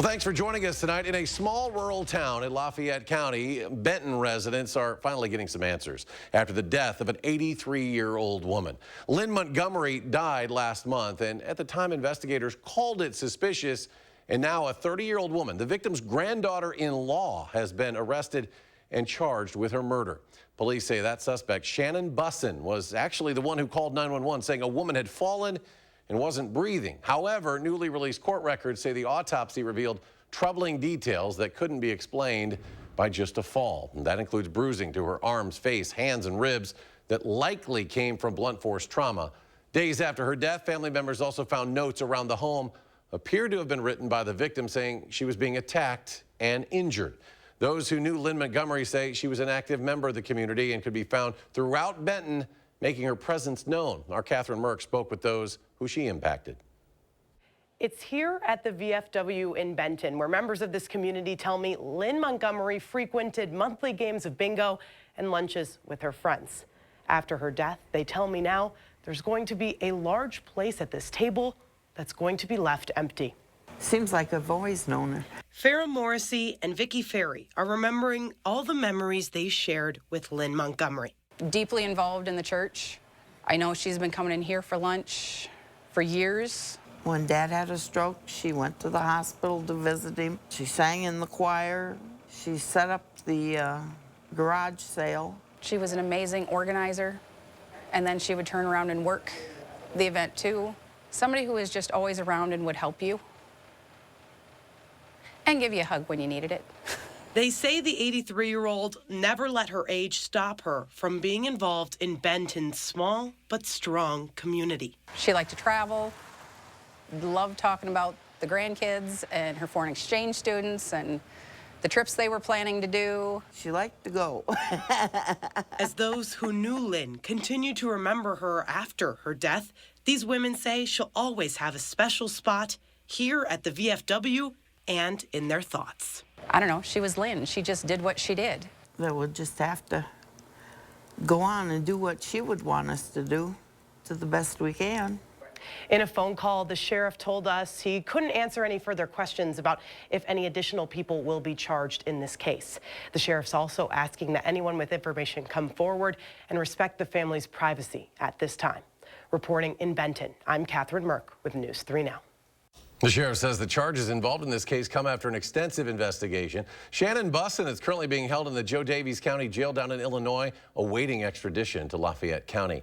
Well, thanks for joining us tonight. In a small rural town in Lafayette County, Benton residents are finally getting some answers after the death of an 83-year-old woman. Lynne Montgomery died last month, and at the time, investigators called it suspicious. And now a 30-year-old woman, the victim's granddaughter-in-law, has been arrested and charged with her murder. Police say that suspect, Shannon Bussin, was actually the one who called 911 saying a woman had fallen and wasn't breathing. However, newly released court records say the autopsy revealed troubling details that couldn't be explained by just a fall. And that includes bruising to her arms, face, hands, and ribs that likely came from blunt force trauma. Days after her death, family members also found notes around the home appeared to have been written by the victim saying she was being attacked and injured. Those who knew Lynne Montgomery say she was an active member of the community and could be found throughout Benton, making her presence known. Our Catherine Merck spoke with those who she impacted. It's here at the VFW in Benton, where members of this community tell me Lynne Montgomery frequented monthly games of bingo and lunches with her friends. After her death, they tell me now there's going to be a large place at this table that's going to be left empty. Seems like I've always known her. Farrah Morrissey and Vicky Ferry are remembering all the memories they shared with Lynne Montgomery. Deeply involved in the church. I know she's been coming in here for lunch for years. When Dad had a stroke, she went to the hospital to visit him. She sang in the choir. She set up the garage sale. She was an amazing organizer, and then she would turn around and work the event too. Somebody who was just always around and would help you and give you a hug when you needed it. They say the 83-year-old never let her age stop her from being involved in Benton's small but strong community. She liked to travel, loved talking about the grandkids and her foreign exchange students and the trips they were planning to do. She liked to go. As those who knew Lynne continue to remember her after her death, these women say she'll always have a special spot here at the VFW and in their thoughts. I don't know, she was Lynne. She just did what she did. That we'll just have to go on and do what she would want us to do to the best we can. In a phone call, the sheriff told us he couldn't answer any further questions about if any additional people will be charged in this case. The sheriff's also asking that anyone with information come forward and respect the family's privacy at this time. Reporting in Benton, I'm Catherine Merck with News 3 Now. The sheriff says the charges involved in this case come after an extensive investigation. Shannon Bussin is currently being held in the Joe Daviess County Jail down in Illinois, awaiting extradition to Lafayette County.